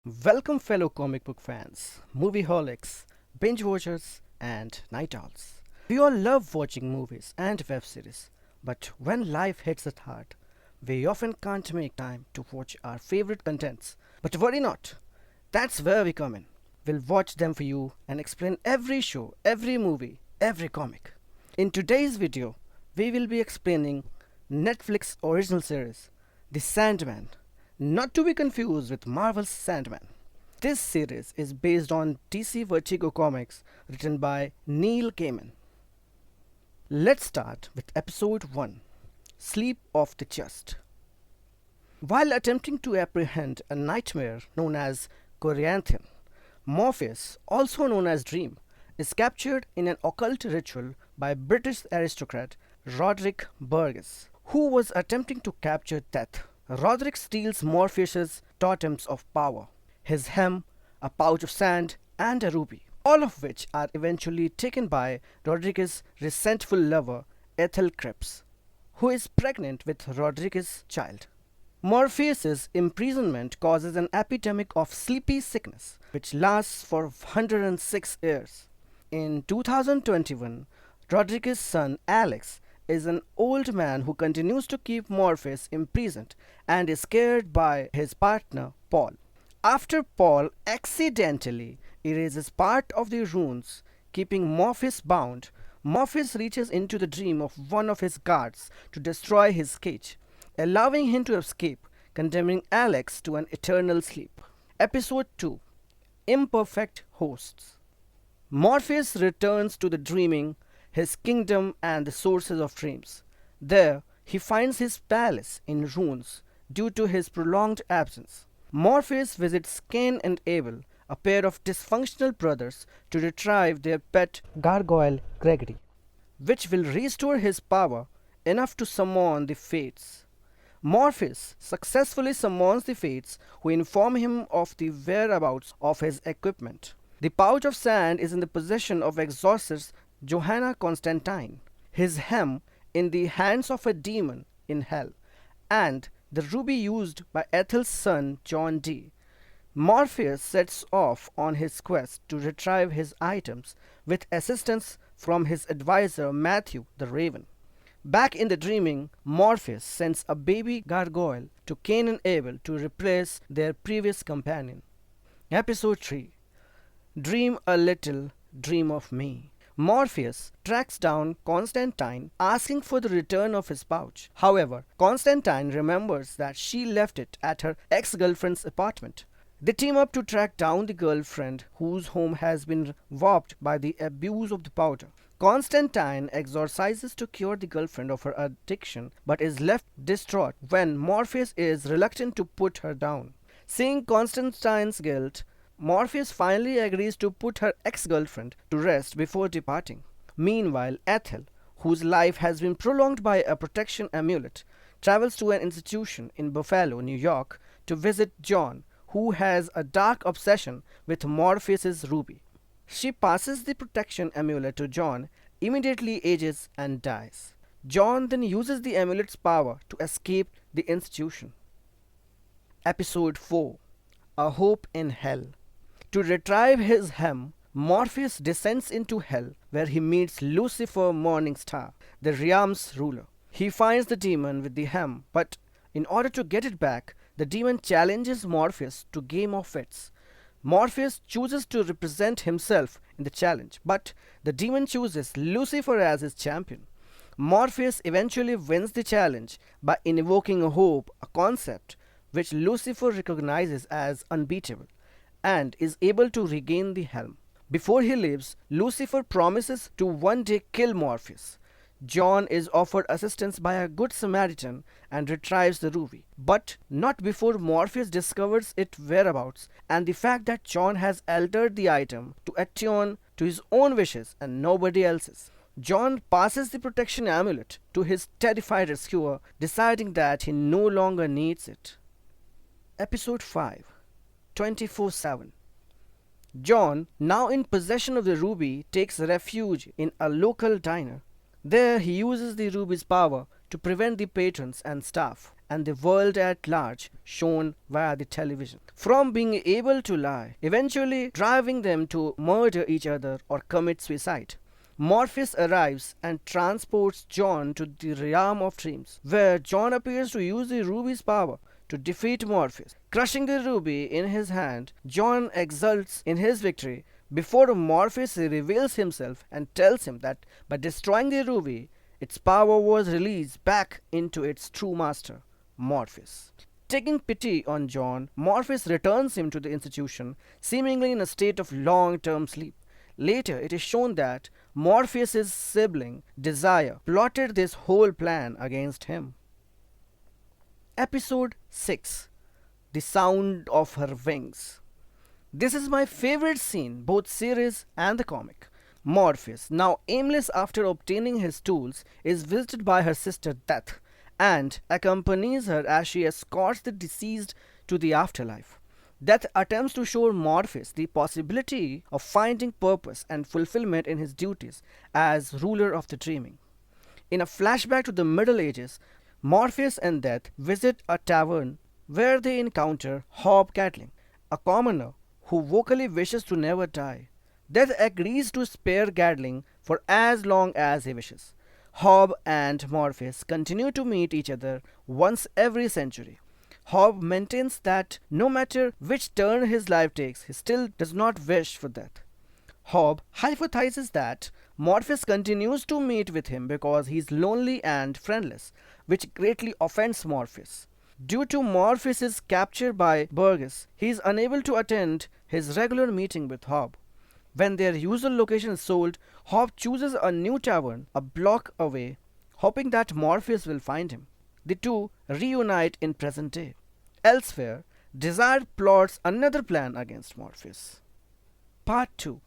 Welcome, fellow comic book fans, movieaholics, binge watchers, and night owls. We all love watching movies and web series, but when life hits it hard, we often can't make time to watch our favorite contents. But worry not, that's where we come in. We'll watch them for you and explain every show, every movie, every comic. In today's video, we will be explaining Netflix original series, The Sandman, not to be confused with Marvel's Sandman. This series is based on DC Vertigo comics written by Neil Gaiman. Let's start with episode 1, Sleep of the Just. While attempting to apprehend a nightmare known as Corianthian, Morpheus, also known as Dream, is captured in an occult ritual by British aristocrat Roderick Burgess, who was attempting to capture Death. Roderick steals Morpheus's totems of power, his hem, a pouch of sand, and a ruby, all of which are eventually taken by Roderick's resentful lover, Ethel Cripps, who is pregnant with Roderick's child. Morpheus's imprisonment causes an epidemic of sleepy sickness, which lasts for 106 years. In 2021, Roderick's son Alex is an old man who continues to keep Morpheus imprisoned and is scared by his partner Paul. After Paul accidentally erases part of the runes keeping Morpheus bound, Morpheus reaches into the dream of one of his guards to destroy his cage, allowing him to escape, condemning Alex to an eternal sleep. Episode 2, Imperfect Hosts. Morpheus returns to the dreaming, his kingdom and the sources of dreams. There, he finds his palace in ruins due to his prolonged absence. Morpheus visits Cain and Abel, a pair of dysfunctional brothers, to retrieve their pet gargoyle Gregory, which will restore his power enough to summon the Fates. Morpheus successfully summons the Fates, who inform him of the whereabouts of his equipment. The pouch of sand is in the possession of exorcist Johanna Constantine, his hem in the hands of a demon in hell, and the ruby used by Ethel's son John Dee. Morpheus sets off on his quest to retrieve his items with assistance from his advisor Matthew the Raven. Back in the dreaming, Morpheus sends a baby gargoyle to Cain and Abel to replace their previous companion. Episode 3, Dream a Little, Dream of Me. Morpheus tracks down Constantine asking for the return of his pouch. However, Constantine remembers that she left it at her ex-girlfriend's apartment. They team up to track down the girlfriend whose home has been warped by the abuse of the powder. Constantine exorcises to cure the girlfriend of her addiction but is left distraught when Morpheus is reluctant to put her down. Seeing Constantine's guilt, Morpheus finally agrees to put her ex-girlfriend to rest before departing. Meanwhile, Ethel, whose life has been prolonged by a protection amulet, travels to an institution in Buffalo, New York, to visit John, who has a dark obsession with Morpheus's ruby. She passes the protection amulet to John, immediately ages and dies. John then uses the amulet's power to escape the institution. Episode 4, A Hope in Hell. To retrieve his hem, Morpheus descends into hell, where he meets Lucifer Morningstar, the realm's ruler. He finds the demon with the hem, but in order to get it back, the demon challenges Morpheus to game of wits. Morpheus chooses to represent himself in the challenge, but the demon chooses Lucifer as his champion. Morpheus eventually wins the challenge by invoking a hope, a concept which Lucifer recognizes as unbeatable, and is able to regain the helm. Before he leaves, Lucifer promises to one day kill Morpheus. John is offered assistance by a good Samaritan and retrieves the ruby, but not before Morpheus discovers its whereabouts and the fact that John has altered the item to attune to his own wishes and nobody else's. John passes the protection amulet to his terrified rescuer, deciding that he no longer needs it. Episode 5, 24/7. John, now in possession of the ruby, takes refuge in a local diner. There he uses the ruby's power to prevent the patrons and staff and the world at large shown via the television. From being able to lie, eventually driving them to murder each other or commit suicide. Morpheus arrives and transports John to the realm of dreams, where John appears to use the ruby's power to defeat Morpheus. Crushing the ruby in his hand, John exults in his victory before Morpheus reveals himself and tells him that by destroying the ruby, its power was released back into its true master, Morpheus. Taking pity on John, Morpheus returns him to the institution, seemingly in a state of long-term sleep. Later, it is shown that Morpheus's sibling, Desire, plotted this whole plan against him. Episode 6: The Sound of Her Wings. This is my favorite scene, both series and the comic. Morpheus, now aimless after obtaining his tools, is visited by her sister Death and accompanies her as she escorts the deceased to the afterlife. Death attempts to show Morpheus the possibility of finding purpose and fulfillment in his duties as ruler of the dreaming. In a flashback to the Middle Ages, Morpheus and Death visit a tavern where they encounter Hob Gatling, a commoner who vocally wishes to never die. Death agrees to spare Gatling for as long as he wishes. Hob and Morpheus continue to meet each other once every century. Hob maintains that no matter which turn his life takes, he still does not wish for death. Hob hypothesizes that Morpheus continues to meet with him because he is lonely and friendless, which greatly offends Morpheus. Due to Morpheus's capture by Burgess, he is unable to attend his regular meeting with Hob. When their usual location is sold, Hob chooses a new tavern a block away, hoping that Morpheus will find him. The two reunite in present day. Elsewhere, Desire plots another plan against Morpheus. Part 2.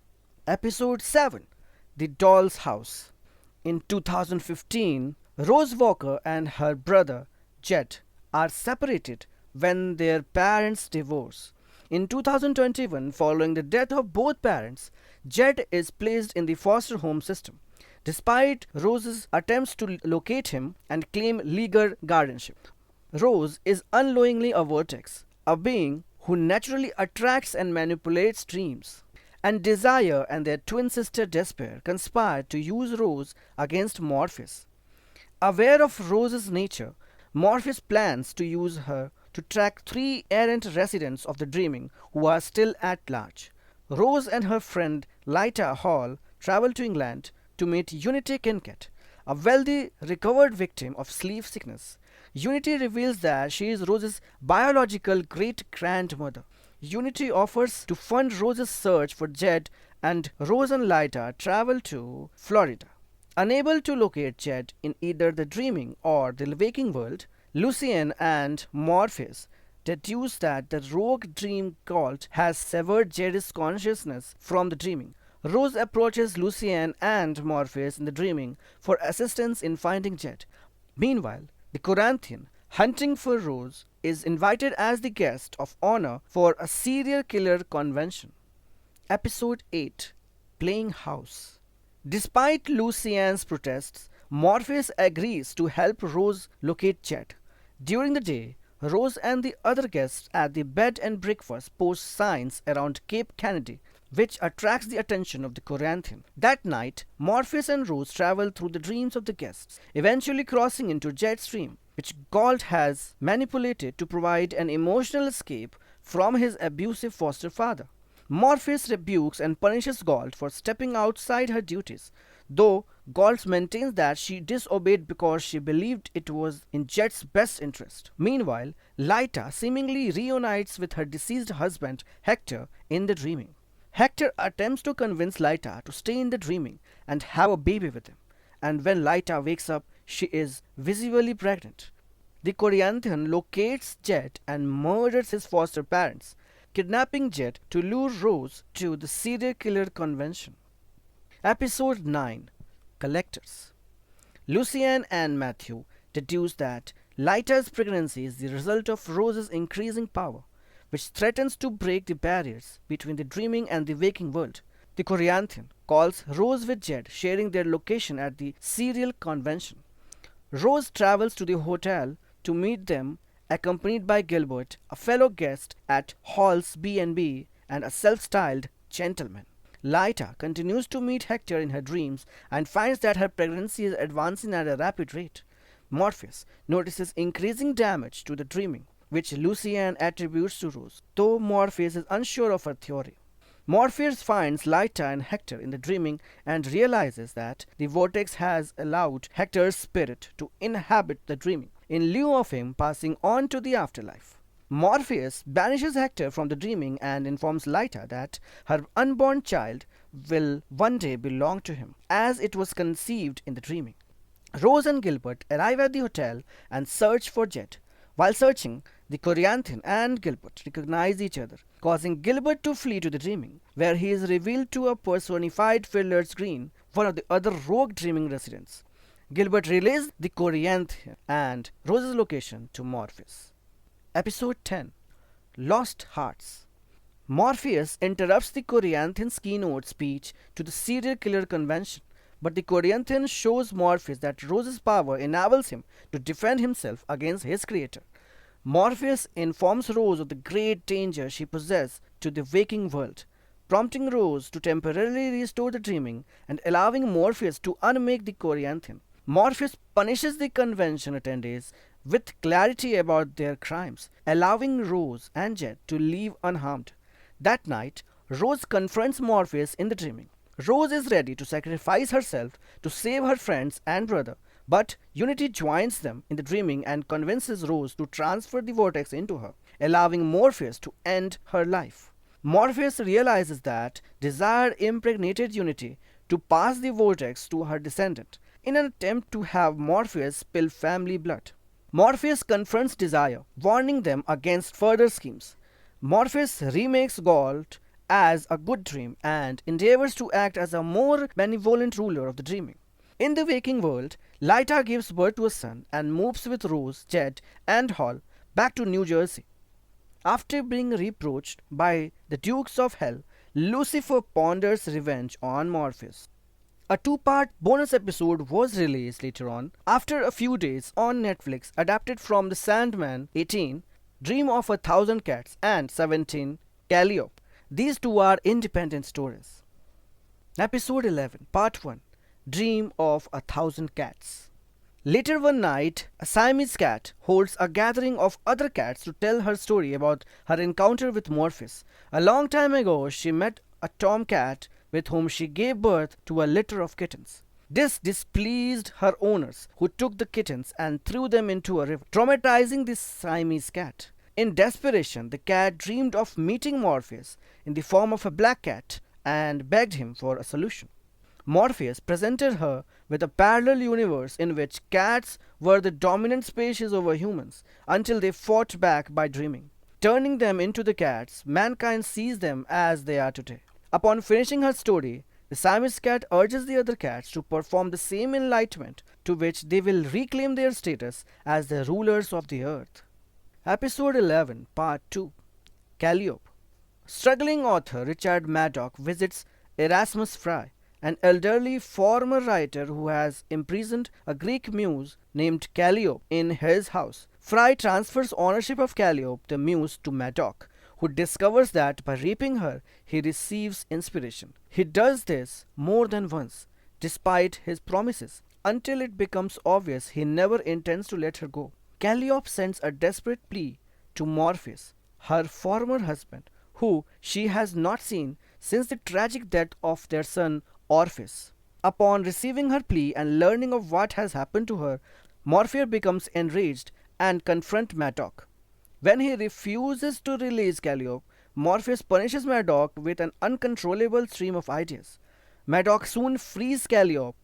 Episode 7: The Doll's House. In 2015, Rose Walker and her brother, Jet, are separated when their parents divorce. In 2021, following the death of both parents, Jed is placed in the foster home system, despite Rose's attempts to locate him and claim legal guardianship. Rose is unknowingly a vortex, a being who naturally attracts and manipulates dreams. And Desire and their twin sister Despair conspire to use Rose against Morpheus. Aware of Rose's nature, Morpheus plans to use her to track 3 errant residents of the dreaming who are still at large. Rose and her friend Lyta Hall travel to England to meet Unity Kincaid, a wealthy recovered victim of sleep sickness. Unity reveals that she is Rose's biological great-grandmother. Unity offers to fund Rose's search for Jed, and Rose and Lyta travel to Florida. Unable to locate Jed in either the dreaming or the waking world, Lucien and Morpheus deduce that the rogue dream cult has severed Jed's consciousness from the dreaming. Rose approaches Lucien and Morpheus in the dreaming for assistance in finding Jed. Meanwhile, the Corinthian, hunting for Rose, is invited as the guest of honor for a serial killer convention. Episode 8: Playing House. Despite Lucien's protests, Morpheus agrees to help Rose locate Jed. During the day, Rose and the other guests at the bed and breakfast post signs around Cape Kennedy, which attracts the attention of the Corinthian. That night, Morpheus and Rose travel through the dreams of the guests, eventually crossing into Jed's dream, which Galt has manipulated to provide an emotional escape from his abusive foster father. Morpheus rebukes and punishes Galt for stepping outside her duties, though Galt maintains that she disobeyed because she believed it was in Jed's best interest. Meanwhile, Lyta seemingly reunites with her deceased husband Hector in the dreaming. Hector attempts to convince Lyta to stay in the dreaming and have a baby with him, and when Lyta wakes up, she is visibly pregnant. The Corinthian locates Jed and murders his foster parents, kidnapping Jed to lure Rose to the serial killer convention. Episode 9: Collectors. Lucien and Matthew deduce that Lyta's pregnancy is the result of Rose's increasing power, which threatens to break the barriers between the dreaming and the waking world. The Corinthian calls Rose with Jed, sharing their location at the serial convention. Rose travels to the hotel to meet them accompanied by Gilbert, a fellow guest at Hall's B&B and a self-styled gentleman. Lyta continues to meet Hector in her dreams and finds that her pregnancy is advancing at a rapid rate. Morpheus notices increasing damage to the dreaming, which Lucian attributes to Rose, though Morpheus is unsure of her theory. Morpheus finds Lyta and Hector in the dreaming and realizes that the vortex has allowed Hector's spirit to inhabit the dreaming, in lieu of him passing on to the afterlife. Morpheus banishes Hector from the dreaming and informs Lyta that her unborn child will one day belong to him, as it was conceived in the dreaming. Rose and Gilbert arrive at the hotel and search for Jet. While searching, the Corianthin and Gilbert recognize each other, causing Gilbert to flee to the dreaming, where he is revealed to a personified Fiddler's Green, one of the other rogue dreaming residents. Gilbert relays the Corianthin and Rose's location to Morpheus. Episode 10, Lost Hearts. Morpheus interrupts the Corianthin's keynote speech to the serial killer convention, but the Corianthin shows Morpheus that Rose's power enables him to defend himself against his creator. Morpheus informs Rose of the great danger she possesses to the waking world, prompting Rose to temporarily restore the dreaming and allowing Morpheus to unmake the Corianthin. Morpheus punishes the convention attendees with clarity about their crimes, allowing Rose and Jet to leave unharmed. That night, Rose confronts Morpheus in the dreaming. Rose is ready to sacrifice herself to save her friends and brother, but Unity joins them in the dreaming and convinces Rose to transfer the vortex into her, allowing Morpheus to end her life. Morpheus realizes that Desire impregnated Unity to pass the vortex to her descendant, in an attempt to have Morpheus spill family blood. Morpheus confronts Desire, warning them against further schemes. Morpheus remakes Gault as a good dream and endeavors to act as a more benevolent ruler of the dreaming. In the waking world, Lyta gives birth to a son and moves with Rose, Jet, and Hall back to New Jersey. After being reproached by the Dukes of Hell, Lucifer ponders revenge on Morpheus. A two-part bonus episode was released later on, after a few days, on Netflix, adapted from The Sandman 18, Dream of a Thousand Cats, and 17, Calliope. These two are independent stories. Episode 11, Part 1, Dream of a Thousand Cats. Later one night, a Siamese cat holds a gathering of other cats to tell her story about her encounter with Morpheus. A long time ago, she met a tomcat with whom she gave birth to a litter of kittens. This displeased her owners, who took the kittens and threw them into a river, traumatizing the Siamese cat. In desperation, the cat dreamed of meeting Morpheus in the form of a black cat and begged him for a solution. Morpheus presented her with a parallel universe in which cats were the dominant species over humans until they fought back by dreaming. Turning them into the cats, mankind sees them as they are today. Upon finishing her story, the Siamese cat urges the other cats to perform the same enlightenment, to which they will reclaim their status as the rulers of the earth. Episode 11, Part 2, Calliope. Struggling author Richard Maddock visits Erasmus Fry, an elderly former writer who has imprisoned a Greek muse named Calliope in his house. Fry transfers ownership of Calliope, the muse, to Maddock, who discovers that by raping her, he receives inspiration. He does this more than once, despite his promises, until it becomes obvious he never intends to let her go. Calliope sends a desperate plea to Morpheus, her former husband, who she has not seen since the tragic death of their son Orpheus. Upon receiving her plea and learning of what has happened to her, Morpheus becomes enraged and confronts Maddock. When he refuses to release Calliope, Morpheus punishes Maddock with an uncontrollable stream of ideas. Maddock soon frees Calliope,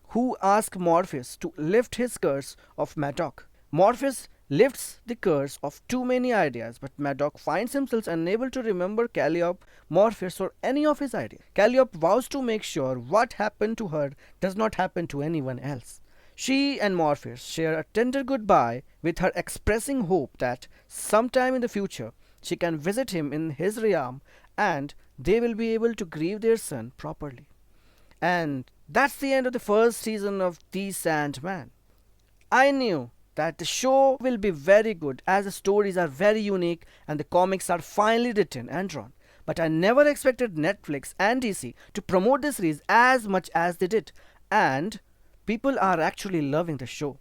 who asks Morpheus to lift his curse of Maddock. Morpheus lifts the curse of too many ideas, but Maddock finds himself unable to remember Calliope, Morpheus, or any of his ideas. Calliope vows to make sure what happened to her does not happen to anyone else. She and Morpheus share a tender goodbye, with her expressing hope that sometime in the future she can visit him in his realm and they will be able to grieve their son properly. And that's the end of the first season of The Sandman. I knew that the show will be very good as the stories are very unique and the comics are finely written and drawn. But I never expected Netflix and DC to promote the series as much as they did, and people are actually loving the show.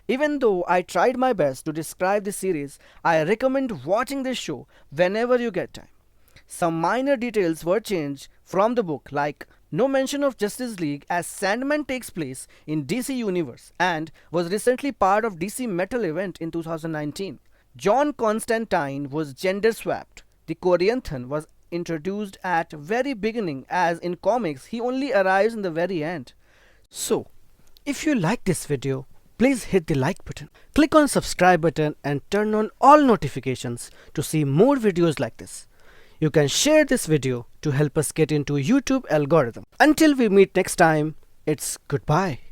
Even though I tried my best to describe the series, I recommend watching this show whenever you get time. Some minor details were changed from the book, like no mention of Justice League as Sandman takes place in DC Universe and was recently part of DC Metal event in 2019. John Constantine was gender swapped. The Corianthan was introduced at very beginning, as in comics he only arrives in the very end. So, if you like this video, please hit the like button, click on subscribe button and turn on all notifications to see more videos like this. You can share this video to help us get into YouTube algorithm. Until we meet next time, it's goodbye.